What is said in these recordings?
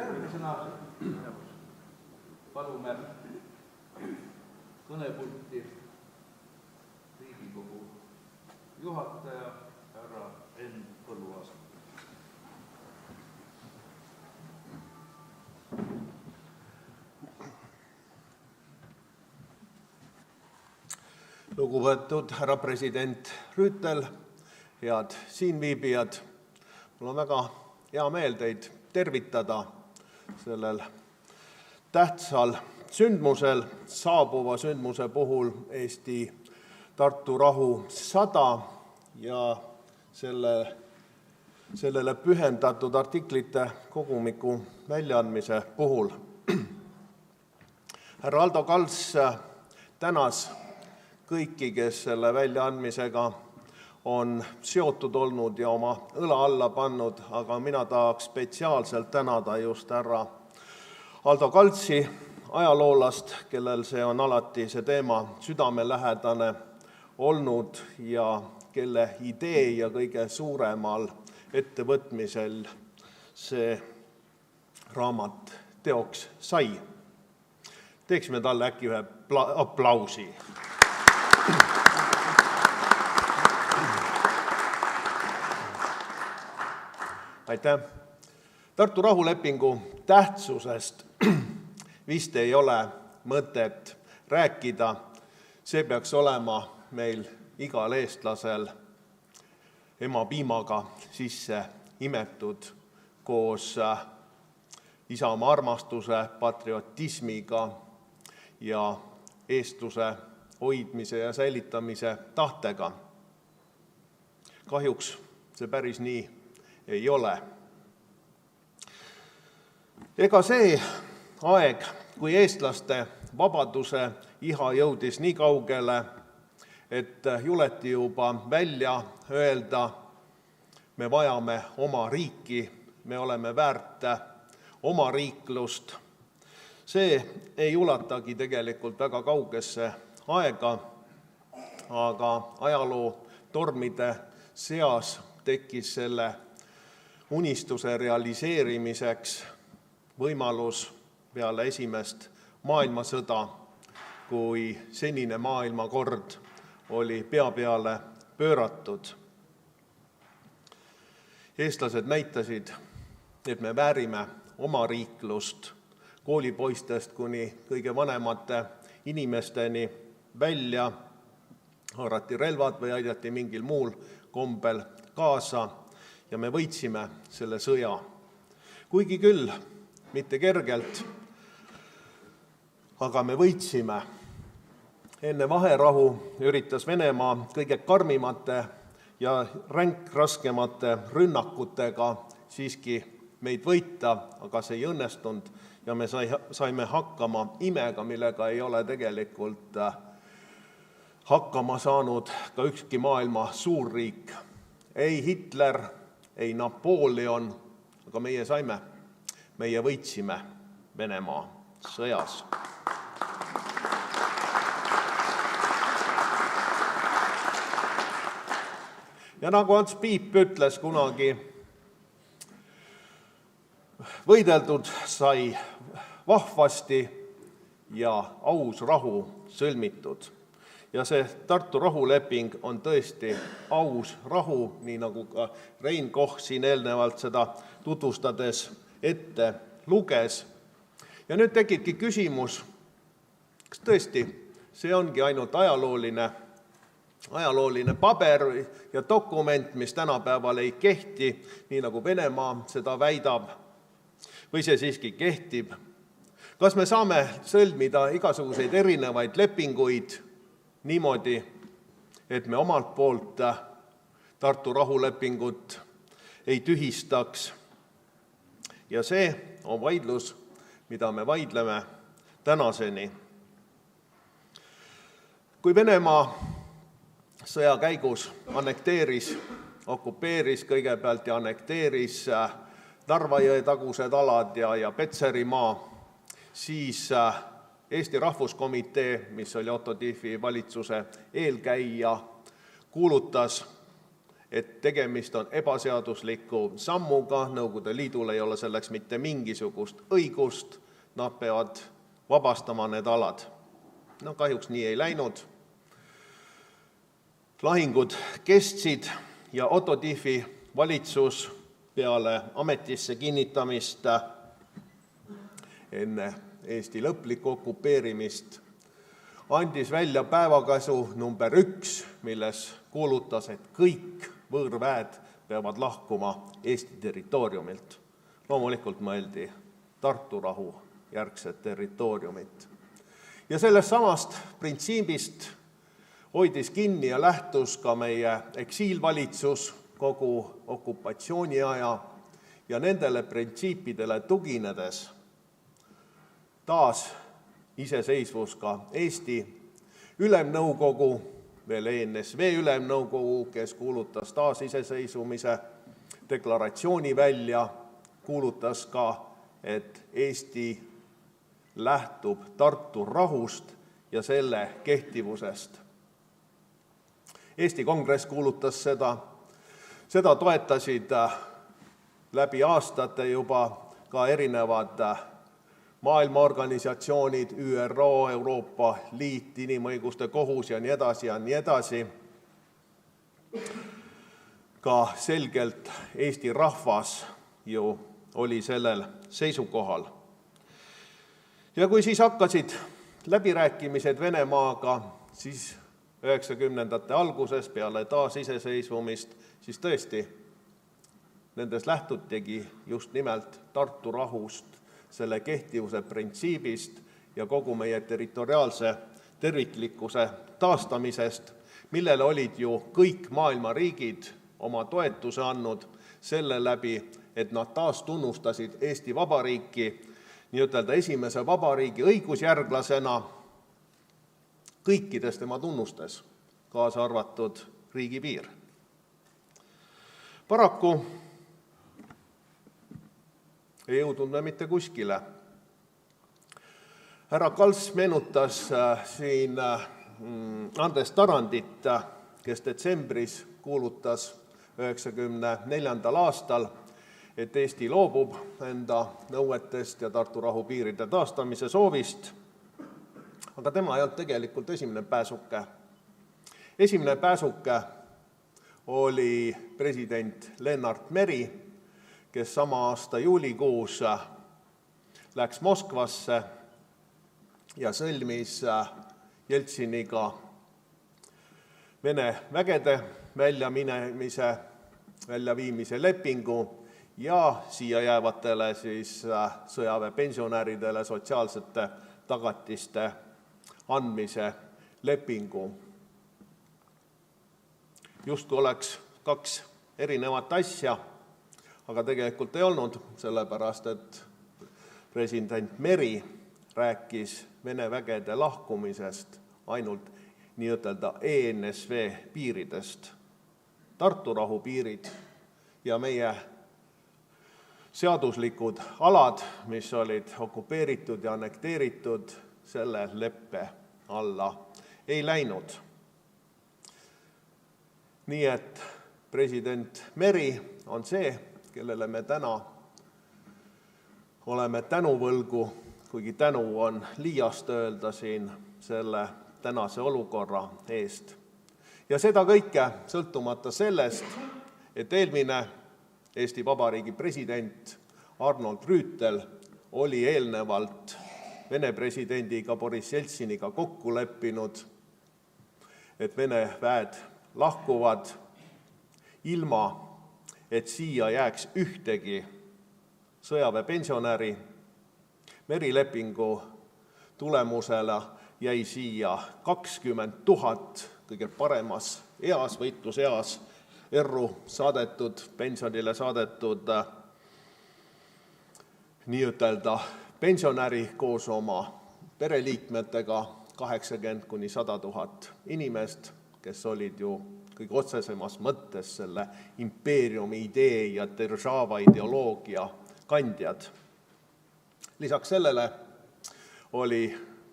Järgmisena palume kõnepulti Riigikogu juhataja härra Henn Põlluaasa. Lugupeetud härra president Rüütel, head siinviibijad, mul on väga hea meel teid tervitada sellel tähtsal sündmusel, saabuva sündmuse puhul Eesti Tartu rahu 100 ja sellele pühendatud artiklite kogumiku väljaandmise puhul. Härra Aldo Kalts tänas kõiki, kes selle väljaandmisega on seotud olnud ja oma õla alla pannud, aga mina tahaks spetsiaalselt tänada just härra Aldo Kaltsi, ajaloolast, kellel see on alati see teema südamelähedane olnud ja kelle idee ja kõige suuremal ettevõtmisel see raamat teoks sai. Teeksime talle äkki ühe aplausi. Aitäh! Tartu rahulepingu tähtsusest vist ei ole mõtet rääkida. See peaks olema meil igal eestlasel emapiimaga sisse imetud koos isamaa armastuse, patriotismiga ja eestluse hoidmise ja säilitamise tahtega. Kahjuks see päris nii ei ole. Ega see aeg, kui eestlaste vabaduse iha jõudis nii kaugele, et juleti juba välja öelda, me vajame oma riiki, me oleme väärt oma riiklust. See ei ulatagi tegelikult väga kaugesse aega, aga ajaloo tormide seas tekkis selle unistuse realiseerimiseks võimalus peale esimest maailmasõda, kui senine maailmakord oli pea peale pööratud. Eestlased näitasid, et me väärime oma riiklust koolipoistest kuni kõige vanemate inimesteni välja, haarati relvad või aidati mingil muul kombel kaasa ja me võitsime selle sõja. Kuigi küll, mitte kergelt, aga me võitsime. Enne vaherahu üritas Venemaa kõige karmimate ja ränkraskemate rünnakutega siiski meid võita, aga see ei õnnestunud ja me saime hakkama imega, millega ei ole tegelikult hakkama saanud ka ükski maailma suurriik. Ei Hitler, ei Napoleon, aga meie saime. Meie võitsime Venemaa sõjas. Ja nagu Ants Piip ütles kunagi, võideldud sai vahvasti ja aus rahu sõlmitud. Ja see Tartu rahuleping on tõesti aus rahu, nii nagu ka Rein Koch siin eelnevalt seda tutvustades ette luges. Ja nüüd tekibki küsimus, kas tõesti see ongi ainult ajalooline paber ja dokument, mis tänapäeval ei kehti, nii nagu Venemaa seda väidab, või see siiski kehtib? Kas me saame sõlmida igasuguseid erinevaid lepinguid niimoodi, et me omalt poolt Tartu rahulepingut ei tühistaks? Ja see on vaidlus, mida me vaidleme tänaseni. Kui Venemaa sõja käigus okupeeris kõigepealt ja annekteeris Narva jõe tagused alad ja Petserimaa, siis Eesti Rahvuskomitee, mis oli Otto Tiefi valitsuse eelkäija, kuulutas, et tegemist on ebaseadusliku sammuga, Nõukogude Liidul ei ole selleks mitte mingisugust õigust, nad peavad vabastama need alad. No kahjuks nii ei läinud. Lahingud kestsid ja Otto Tiefi valitsus peale ametisse kinnitamist enne Eesti lõplikku okupeerimist andis välja päevakäsu number 1, milles kuulutas, et kõik võõrväed peavad lahkuma Eesti territooriumilt. Loomulikult mõeldi Tartu rahu järgset territooriumit. Ja sellest samast printsiibist hoidis kinni ja lähtus ka meie eksiilvalitsus kogu okupatsiooniaja ja nendele printsiipidele tuginedes taas iseseisvus ka Eesti Ülemnõukogu, veel ENSV Ülemnõukogu, kes kuulutas taasiseseisvumise deklaratsiooni välja, kuulutas ka, et Eesti lähtub Tartu rahust ja selle kehtivusest. Eesti Kongress kuulutas seda toetasid läbi aastate juba ka erinevad maailmaorganisatsioonid, ÜRO, Euroopa Liit, Inimõiguste Kohus ja nii edasi ja nii edasi. Ka selgelt Eesti rahvas ju oli sellel seisukohal. Ja kui siis hakkasid läbirääkimised Venemaaga, siis 90ndate alguses peale taasiseseisvumist, siis tõesti nendes lähtutigi just nimelt Tartu rahust, selle kehtivuse printsiibist ja kogu meie territoriaalse terviklikkuse taastamisest, millele olid ju kõik maailma riigid oma toetuse andnud selle läbi, et nad taastunnustasid Eesti Vabariiki nii-ütelda esimese vabariigi õigusjärglasena kõikides tema tunnustes, kaasa arvatud riigipiir. Paraku ei jõudnud me mitte kuskile. Härra Kals meenutas siin Andres Tarandit, kes detsembris kuulutas 1994. aastal, et Eesti loobub enda nõuetest ja Tartu rahu piiride taastamise soovist. Aga tema ei olnud tegelikult esimene pääsuke. Esimene pääsuke oli president Lennart Meri, kes sama aasta juulikuus läks Moskvasse ja sõlmis Jeltsiniga Vene vägede väljaviimise lepingu ja siia jäävatele siis sõjaväepensionäridele sotsiaalsete tagatiste andmise lepingu. Justkui oleks kaks erinevat asja, aga tegelikult ei olnud, sellepärast et president Meri rääkis Vene vägede lahkumisest ainult nii-ütelda ENSV piiridest. Tartu rahu piirid ja meie seaduslikud alad, mis olid okupeeritud ja annekteeritud, selle leppe alla ei läinud. Nii et president Meri on see, kellele me täna oleme tänuvõlgu, kuigi tänu on liiast öelda siin selle tänase olukorra eest. Ja seda kõike sõltumata sellest, et eelmine Eesti Vabariigi president Arnold Rüütel oli eelnevalt Vene presidendiga Boris Jeltsiniga kokku leppinud, et Vene väed lahkuvad ilma, et siia jääks ühtegi sõjaväepensionäri. Merilepingu tulemusele jäi siia 20 000 kõige paremas eas, võitluseas erru saadetud, pensionile saadetud nii-ütelda pensionäri koos oma pereliikmetega 80 000 – 100 000 inimest, kes olid ju kõige otsesemas mõttes selle impeeriumi idee ja država ideoloogia kandjad. Lisaks sellele oli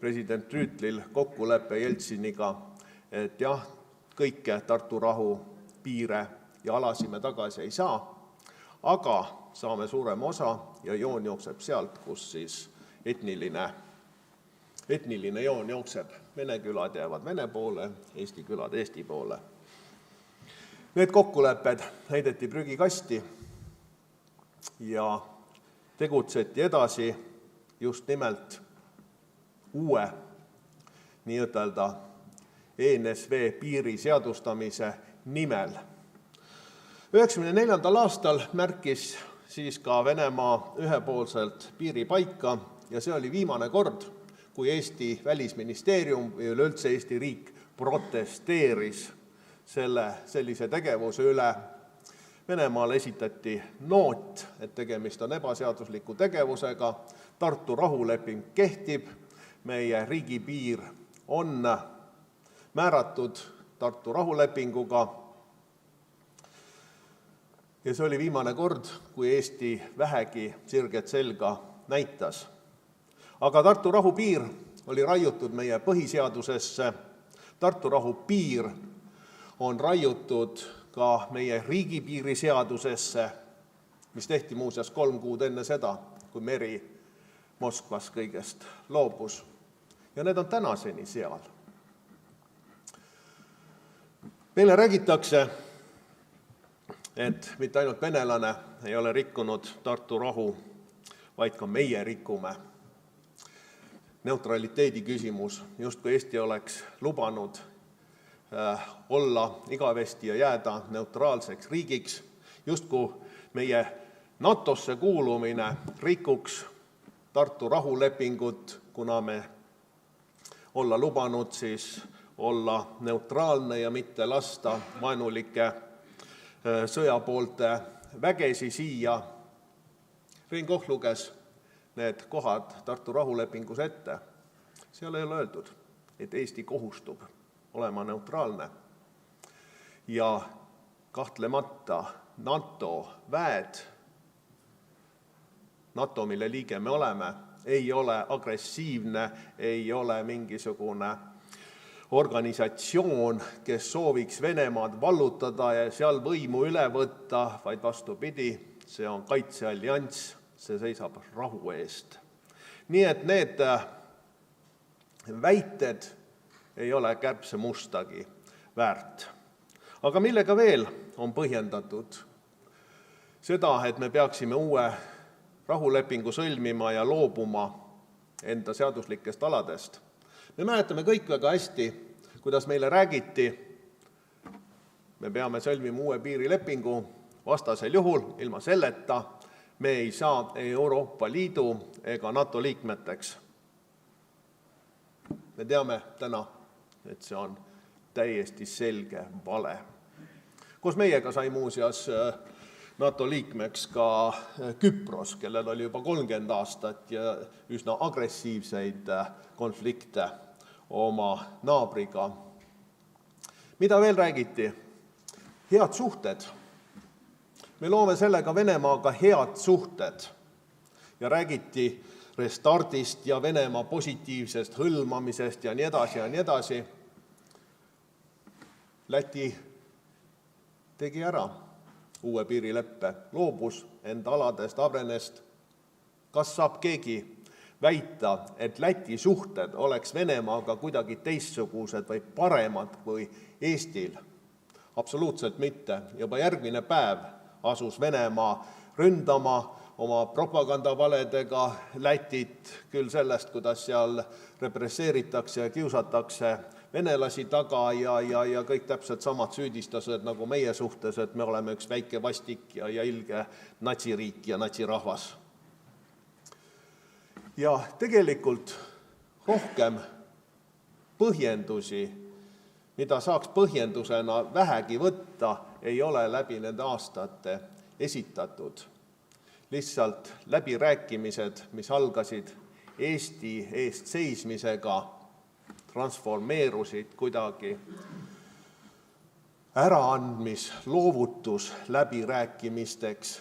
president Rüütlil kokkulepe Jeltsiniga, et jah, kõike Tartu rahu piire ja alasid me tagasi ei saa, aga saame suurema osa ja joon jookseb sealt, kus siis etniline joon jookseb. Vene külad jäävad Vene poole, Eesti külad Eesti poole. Need kokkulepped heideti prügikasti ja tegutseti edasi just nimelt uue nii-ütelda ENSV piiri seadustamise nimel. 1994. aastal märkis siis ka Venemaa ühepoolselt piiri paika ja see oli viimane kord, kui Eesti välisministeerium või üleüldse Eesti riik protesteeris sellise tegevuse üle. Venemaal esitati noot, et tegemist on ebaseadusliku tegevusega, Tartu rahuleping kehtib, meie riigipiir on määratud Tartu rahulepinguga ja see oli viimane kord, kui Eesti vähegi sirget selga näitas. Aga Tartu rahupiir oli raiutud meie põhiseadusesse, Tartu rahupiir on raiutud ka meie riigipiiri seadusesse, mis tehti muuseas 3 kuud enne seda, kui Meri Moskvas kõigest loobus. Ja need on tänaseni seal. Meile räägitakse, et mitte ainult venelane ei ole rikkunud Tartu rahu, vaid ka meie rikume. Neutraliteedi küsimus, justkui Eesti oleks lubanud olla igavesti ja jääda neutraalseks riigiks, justkui meie NATOsse kuulumine rikuks Tartu rahulepingut, kuna me olla lubanud siis olla neutraalne ja mitte lasta vaenulike sõjapoolte vägesi siia. Rein Koch luges need kohad Tartu rahulepingus ette. Seal ei ole öeldud, et Eesti kohustub olema neutraalne. Ja kahtlemata NATO väed, NATO, mille liige me oleme, ei ole agressiivne, ei ole mingisugune organisatsioon, kes sooviks Venemaad vallutada ja seal võimu üle võtta, vaid vastupidi, see on kaitseallianss, see seisab rahu eest. Nii et need väited ei ole kärbsemustagi väärt. Aga millega veel on põhjendatud seda, et me peaksime uue rahulepingu sõlmima ja loobuma enda seaduslikest aladest? Me mäletame kõik väga hästi, kuidas meile räägiti, me peame sõlmima uue piirilepingu, vastasel juhul ilma selleta me ei saa Euroopa Liidu ega NATO liikmeteks. Me teame täna, et see on täiesti selge vale. Koos meiega sai muuseas NATO liikmeks ka Küpros, kellel oli juba 30 aastat ja üsna agressiivseid konflikte oma naabriga. Mida veel räägiti? Head suhted. Me loome sellega Venemaaga head suhted ja räägiti restardist ja Venemaa positiivsest hõlmamisest ja nii edasi ja nii edasi. Läti tegi ära uue piirileppe, loobus enda aladest, Avrenest. Kas saab keegi väita, et Läti suhted oleks Venemaaga kuidagi teistsugused või paremad kui Eestil? Absoluutselt mitte. Juba järgmine päev asus Venemaa ründama oma propagandavaledega Lätit, küll sellest, kuidas seal represseeritakse ja kiusatakse venelasi taga ja kõik täpselt samad süüdistused nagu meie suhtes, et me oleme üks väike vastik ja ilge natsiriik ja natsirahvas. Ja tegelikult rohkem põhjendusi, mida saaks põhjendusena vähegi võtta, ei ole läbi nende aastate esitatud. Lihtsalt läbirääkimised, mis algasid Eesti eest seismisega, transformeerusid kuidagi äraandmis, loovutus läbirääkimisteks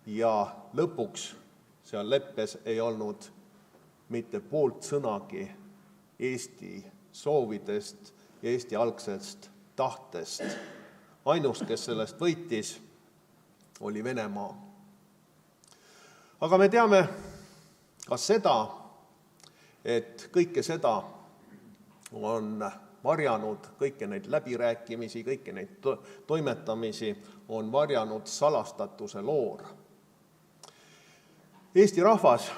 ja lõpuks seal leppes ei olnud mitte poolt sõnagi Eesti soovidest ja Eesti algsest tahtest ainus, kes sellest võitis, oli Venemaa. Aga me teame ka seda, et kõike seda on varjanud, kõiki neid läbirääkimisi, kõiki neid toimetamisi on varjanud salastatuse loor. Eesti rahvas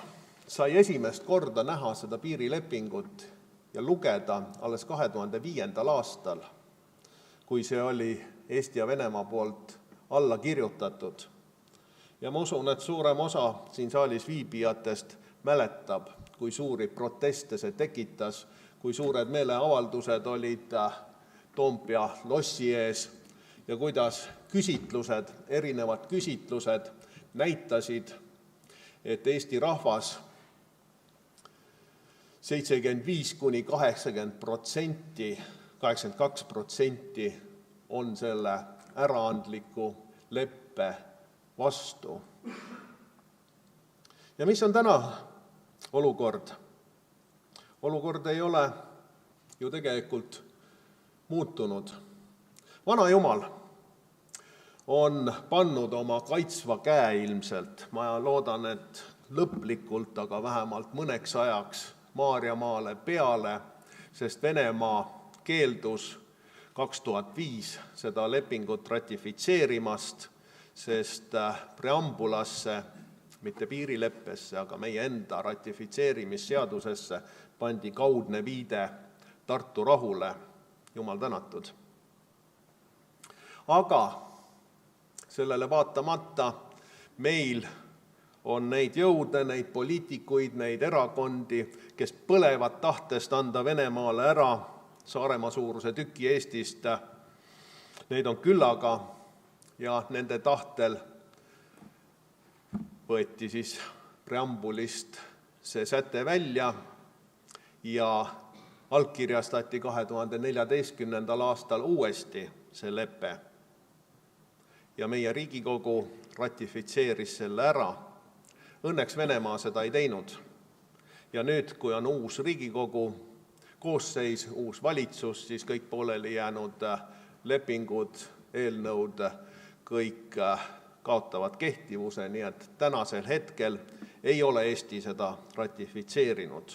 sai esimest korda näha seda piirilepingut ja lugeda alles 2005. aastal, kui see oli Eesti ja Venemaa poolt alla kirjutatud. Ja ma usun, et suurem osa siin saalis viibijatest mäletab, kui suuri proteste see tekitas, kui suured meeleavaldused olid Toompea lossi ees ja kuidas erinevad küsitlused näitasid, et Eesti rahvas 75–80%, 82% on selle äraandliku leppe vastu. Ja mis on täna olukord? Olukord ei ole ju tegelikult muutunud. Vana Jumal on pannud oma kaitsva käe ilmselt, ma loodan, et lõplikult, aga vähemalt mõneks ajaks Maarjamaale peale, sest Venemaa keeldus 2005 seda lepingut ratifitseerimast, sest preambulasse, mitte piirileppesse, aga meie enda ratifitseerimisseadusesse pandi kaudne viide Tartu rahule. Jumal tänatud. Aga sellele vaatamata meil on neid jõude, neid poliitikuid, neid erakondi, kes põlevad tahtest anda Venemaale ära Saaremaa suuruse tüki Eestist. Neid on küllaga ja nende tahtel võeti siis preambulist see säte välja ja allkirjastati 2014. aastal uuesti see lepe. Ja meie Riigikogu ratifitseeris selle ära. Õnneks Venemaa seda ei teinud. Ja nüüd, kui on uus Riigikogu koosseis, uus valitsus, siis kõik pooleli jäänud lepingud, eelnõud, kõik kaotavad kehtivuse, nii et tänasel hetkel ei ole Eesti seda ratifitseerinud.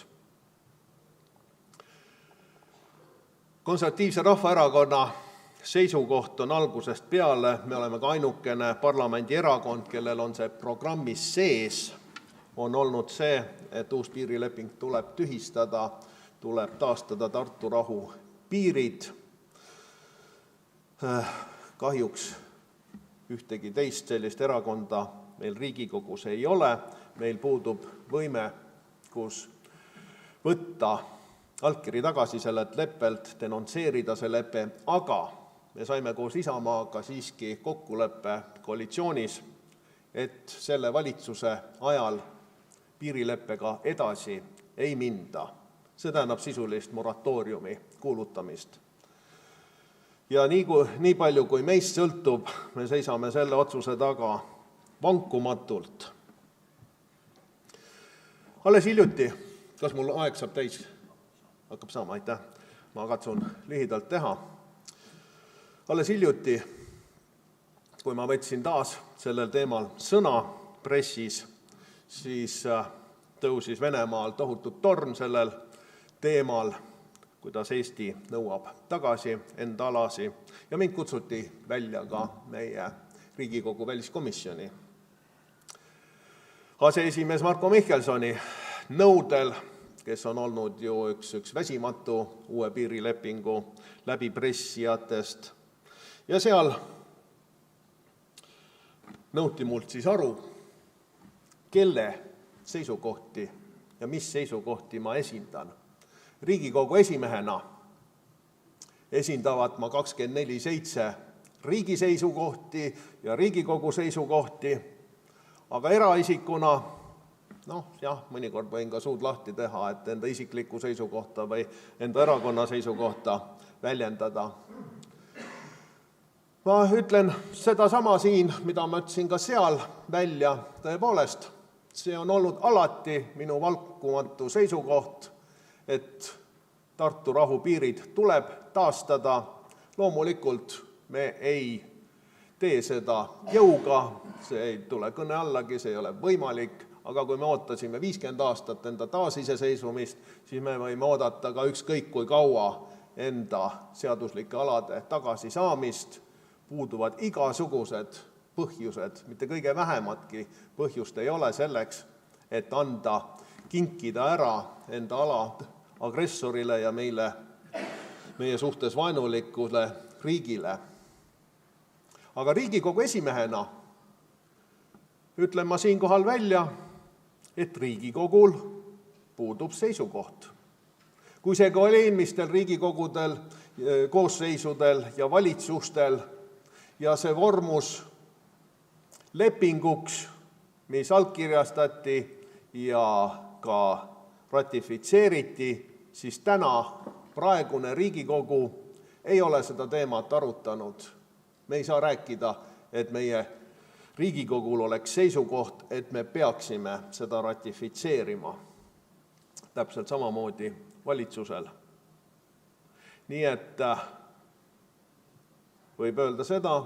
Konservatiivse Rahvaerakonna seisukoht on algusest peale, me oleme ka ainukene parlamendierakond, kellel on see programmis sees, on olnud see, et uus piirileping tuleb tühistada, tuleb taastada Tartu rahu piirid. Kahjuks ühtegi teist sellist erakonda meil Riigikogus ei ole, meil puudub võime, kus võtta allkiri tagasi sellelt leppelt, denonsseerida see lepe, aga me saime koos Isamaaga siiski kokkuleppe koalitsioonis, et selle valitsuse ajal piirileppega edasi ei minda. See tähendab sisulist moratooriumi kuulutamist. Ja nii palju, kui meist sõltub, me seisame selle otsuse taga vankumatult. Alles hiljuti, kas mul aeg saab täis? Hakkab saama, aitäh. Ma katsun lühidalt teha. Alles hiljuti, kui ma võtsin taas sellel teemal sõna pressis, siis tõusis Venemaal tohutut torm sellel teemal, kuidas Eesti nõuab tagasi enda alasi ja mind kutsuti välja ka meie Riigikogu väliskomisjoni. Aseesimees Marko Mihkelsoni nõudel, kes on olnud ju üks väsimatu uue piirilepingu läbipressijatest, ja seal nõuti mult siis aru, kelle seisukohti ja mis seisukohti ma esindan. Riigikogu esimehena esindavad ma 24/7 riigi seisukohti ja Riigikogu seisukohti, aga eraisikuna, mõnikord võin ka suud lahti teha, et enda isiklikku seisukohta või enda erakonna seisukohta väljendada. Ma ütlen sedasama siin, mida ma ütlesin ka seal välja, tõepoolest, see on olnud alati minu valkumatu seisukoht, et Tartu rahupiirid tuleb taastada. Loomulikult Me ei tee seda jõuga, see ei tule kõne allagi, see ei ole võimalik, aga kui me ootasime 50 aastat enda taasiseseisvumist, siis me võime oodata ka ükskõik kui kaua enda seaduslike alade tagasisaamist. Puuduvad igasugused põhjused, mitte kõige vähematki põhjust ei ole selleks, et kinkida ära enda alad agressorile ja meie suhtes vaenulikule riigile. Aga Riigikogu esimehena ütlen ma siinkohal välja, et Riigikogul puudub seisukoht. Kui see ka oli eelmistel Riigikogudel, koosseisudel ja valitsustel ja see vormus lepinguks, mis allkirjastati ja ka ratifitseeriti, siis praegune Riigikogu ei ole seda teemat arutanud. Me ei saa rääkida, et meie Riigikogul oleks seisukoht, et me peaksime seda ratifitseerima. Täpselt samamoodi valitsusel. Nii et võib öelda seda,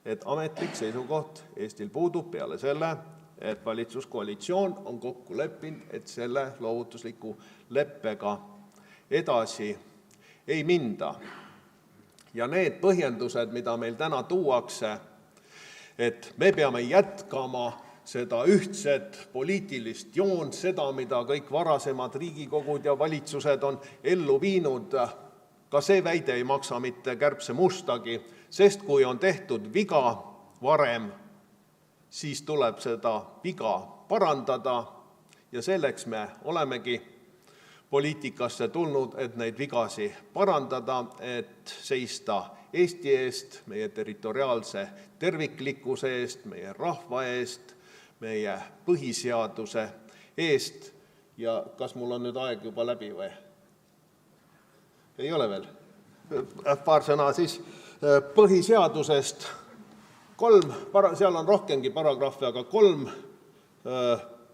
et ametlik seisukoht Eestil puudub peale selle, et valitsuskoalitsioon on kokku leppinud, et selle loovutusliku leppega edasi ei minda. Ja need põhjendused, mida meil täna tuuakse, et me peame jätkama seda ühtset poliitilist joont, seda, mida kõik varasemad Riigikogud ja valitsused on ellu viinud, ka see väide ei maksa mitte kärbse mustagi, sest kui on tehtud viga varem, siis tuleb seda viga parandada ja selleks me olemegi poliitikasse tulnud, et neid vigasi parandada, et seista Eesti eest, meie territoriaalse terviklikkuse eest, meie rahva eest, meie põhiseaduse eest. Ja kas mul on nüüd aeg juba läbi või? Ei ole veel? Paar sõna siis põhiseadusest. Seal on rohkemgi paragrahvi, aga 3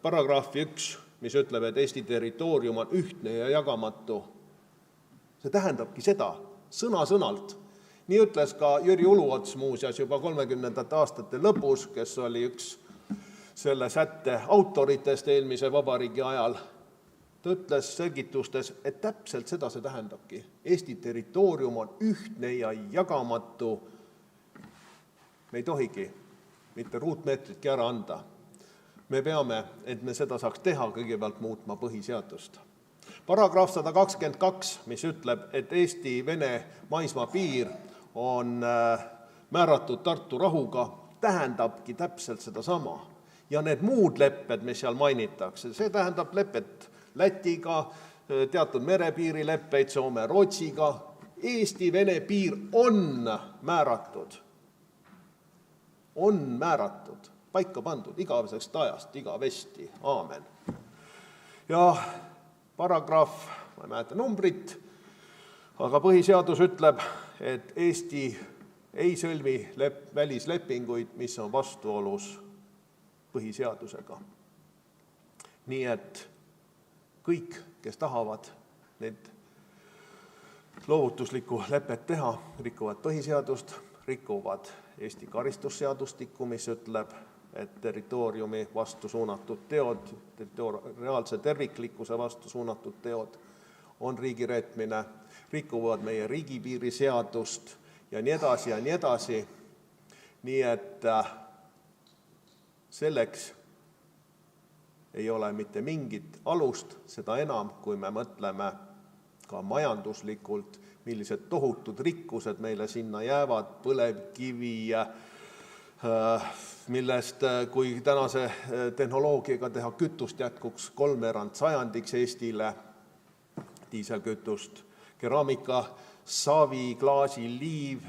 paragrahvi 1, mis ütleb, et Eesti territoorium on ühtne ja jagamatu. See tähendabki seda, sõna-sõnalt. Nii ütles ka Jüri Uluots muuseas juba 30. aastate lõpus, kes oli üks selle sätte autoritest eelmise vabariigi ajal. Ta ütles selgitustes, et täpselt seda see tähendabki. Eesti territoorium on ühtne ja jagamatu. Me ei tohigi mitte ruutmeetritki ära anda. Me peame, et me seda saaks teha, kõigepealt muutma põhiseadust. Paragrahv 122, mis ütleb, et Eesti-Vene maismaa piir on määratud Tartu rahuga, tähendabki täpselt sedasama. Ja need muud lepped, mis seal mainitakse, see tähendab lepet Lätiga, teatud merepiirileppeid Soome-Rootsiga. Eesti-Vene piir on määratud. On määratud, paika pandud igavesest ajast, igavesti. Aamen. Ja paragrahv, ma ei mäleta numbrit, aga põhiseadus ütleb, et Eesti ei sõlmi välislepinguid, mis on vastuolus põhiseadusega. Nii et kõik, kes tahavad need loovutuslikku lepet teha, rikuvad põhiseadust, rikuvad Eesti karistusseadustikku, mis ütleb, et territooriumi vastu suunatud teod, territoriaalse terviklikkuse vastu suunatud teod on riigireetmine, rikuvad meie riigipiiri seadust ja nii edasi ja nii edasi. Nii et selleks ei ole mitte mingit alust, seda enam, kui me mõtleme ka majanduslikult, millised tohutud rikkused meile sinna jäävad, põlevkivi, millest kui tänase tehnoloogiaga teha kütust jätkuks 3 sajandiks Eestile, diiselkütust, keraamika, savi, klaasi, liiv,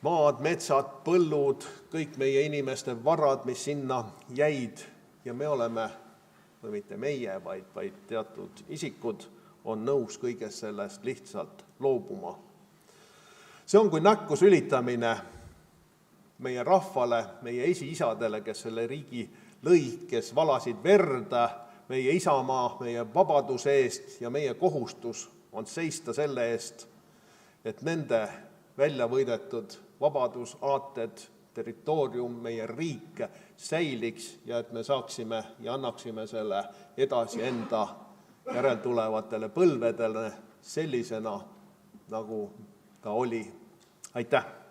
maad, metsad, põllud, kõik meie inimeste varad, mis sinna jäid ja me oleme, või mitte meie, vaid teatud isikud, on nõus kõigest sellest lihtsalt loobuma. See on kui näkku sülitamine meie rahvale, meie esiisadele, kes selle riigi lõid, kes valasid verd meie isamaa, meie vabaduse eest ja meie kohustus on seista selle eest, et nende välja võidetud vabadus, aated, territoorium, meie riik säiliks ja et me saaksime ja annaksime selle edasi enda järeltulevatele põlvedele sellisena, nagu ta oli. Aitäh!